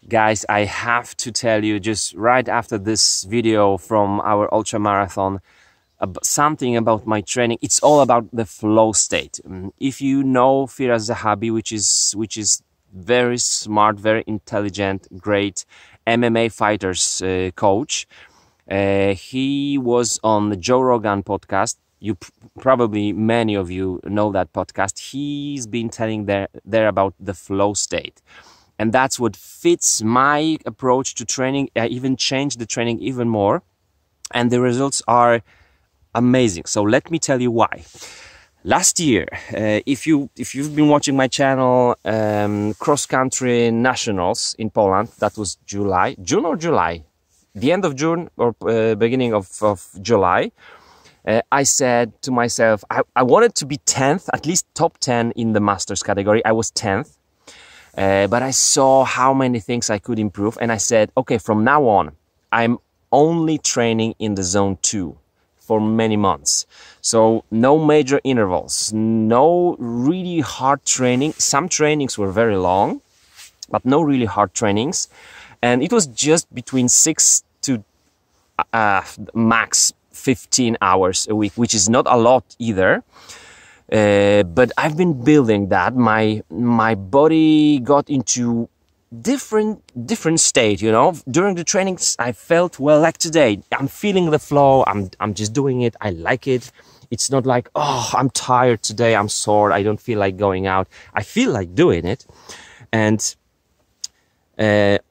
Guys, I have to tell you just right after this video from our ultra marathon, something about my training. It's all about the flow state. If you know Firas Zahabi, which is very smart, very intelligent, great MMA fighters coach, he was on the Joe Rogan podcast. Probably many of you know that podcast. He's been telling there about the flow state. And that's what fits my approach to training. I even changed the training even more. And the results are amazing. So let me tell you why. Last year, if you've been watching my channel, cross-country nationals in Poland, that was June or July? The end of June or beginning of July. I said to myself, I wanted to be 10th, at least top 10 in the masters category. I was 10th. But I saw how many things I could improve, and I said, okay, from now on, I'm only training in the zone 2 for many months. So no major intervals, no really hard training. Some trainings were very long, but no really hard trainings. And it was just between 6 to max 15 hours a week, which is not a lot either. But I've been building that. My body got into different state, you know. During the trainings, I felt, well, like today, I'm feeling the flow. I'm just doing it. I like it. It's not like, oh, I'm tired today. I'm sore. I don't feel like going out. I feel like doing it. And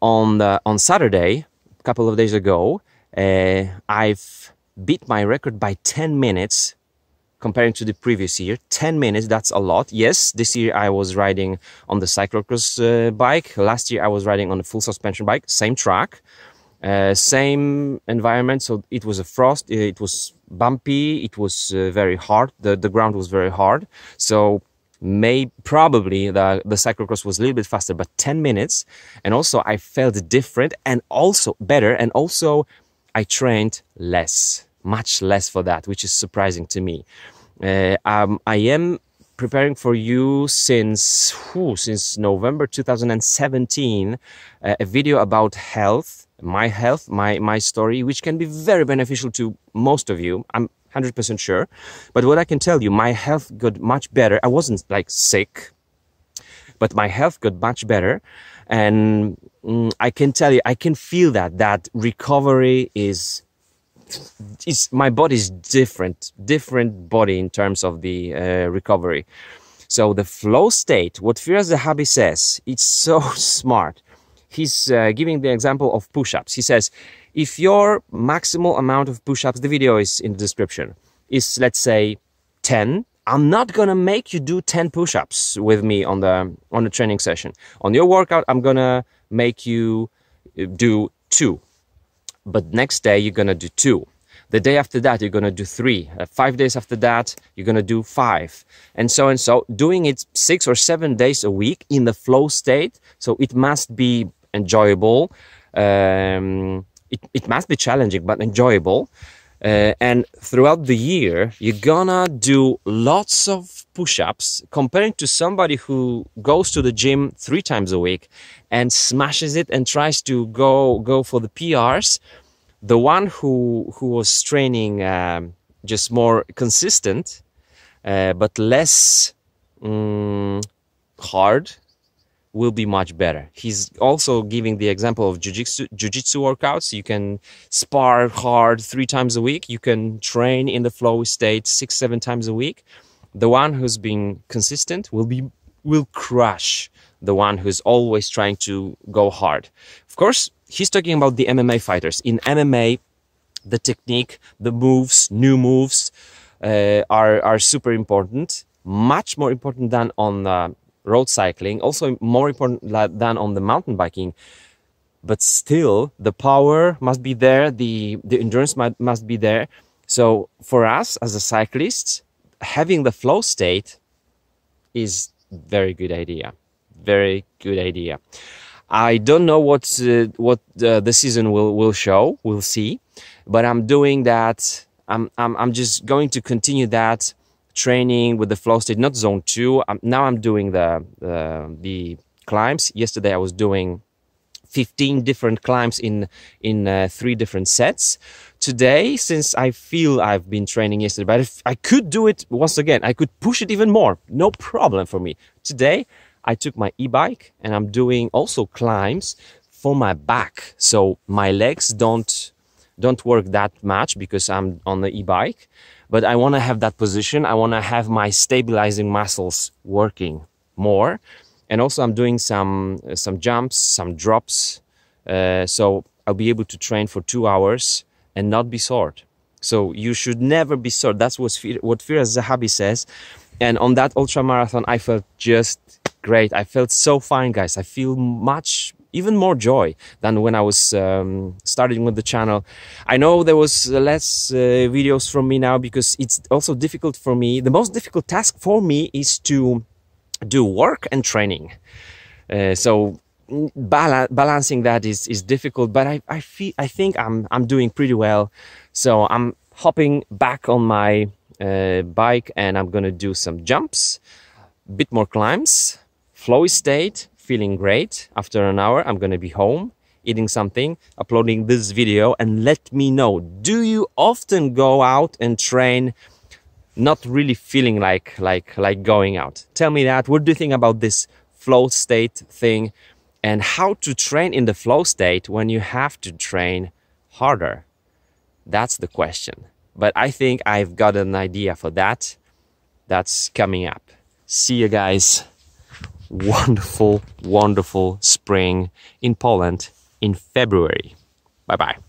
on Saturday, a couple of days ago, I've beat my record by 10 minutes. Comparing to the previous year, 10 minutes, that's a lot. Yes, this year I was riding on the cyclocross bike. Last year I was riding on a full suspension bike, same track, same environment. So it was a frost, it was bumpy, it was very hard. The ground was very hard. So probably the cyclocross was a little bit faster, but 10 minutes. And also I felt different and also better. And also I trained less. Much less for that, which is surprising to me. I am preparing for you since November 2017 a video about health, my story, which can be very beneficial to most of you. I'm 100% sure. But what I can tell you, my health got much better. I wasn't like sick, but my health got much better. And I can tell you, I can feel that recovery is my body is different body in terms of the recovery. So the flow state, what Firas Zahabi says, it's so smart. He's giving the example of push-ups. He says, if your maximal amount of push-ups, the video is in the description, is let's say 10, I'm not gonna make you do 10 push-ups with me on the training session. On your workout, I'm gonna make you do 2. But next day, you're going to do 2. The day after that, you're going to do 3. 5 days after that, you're going to do 5. And so and so, doing it 6 or 7 days a week in the flow state. So it must be enjoyable. It must be challenging, but enjoyable. And throughout the year, you're going to do lots of push-ups comparing to somebody who goes to the gym 3 times a week and smashes it and tries to go for the PRs. The one who was training just more consistent but less hard will be much better. He's also giving the example of jiu-jitsu workouts. You can spar hard 3 times a week. You can train in the flow state 6-7 times a week. The one who's being consistent will crush the one who's always trying to go hard. Of course, he's talking about the MMA fighters. In MMA, the technique, the moves, new moves are super important. Much more important than on road cycling, also more important than on the mountain biking. But still, the power must be there, the endurance must be there. So for us as a cyclist, having the flow state is very good idea. Very good idea. I don't know what the season will show. We'll see. But I'm doing that. I'm just going to continue that training with the flow state, not zone 2. Now I'm doing the climbs. Yesterday I was doing 15 different climbs in 3 different sets. Today, since I feel I've been training yesterday, but if I could do it once again, I could push it even more, no problem for me. Today I took my e-bike and I'm doing also climbs for my back, so my legs don't work that much because I'm on the e-bike, but I want to have that position. I want to have my stabilizing muscles working more. And also I'm doing some jumps, some drops, so I'll be able to train for 2 hours and not be sore. So you should never be sore. That's what Firas Zahabi says. And on that ultra marathon, I felt just great. I felt so fine, guys. I feel even more joy than when I was starting with the channel. I know there was less videos from me now because it's also difficult for me. The most difficult task for me is to do work and training, so balancing that is difficult, but I think I'm doing pretty well. So I'm hopping back on my bike and I'm gonna do some jumps, bit more climbs, flowy state, feeling great. After an hour I'm gonna be home eating something, uploading this video, and let me know, do you often go out and train not really feeling like going out? Tell me that. What do you think about this flow state thing, and how to train in the flow state when you have to train harder? That's the question. But I think I've got an idea for that. That's coming up. See you guys. Wonderful, wonderful spring in Poland in February. Bye bye.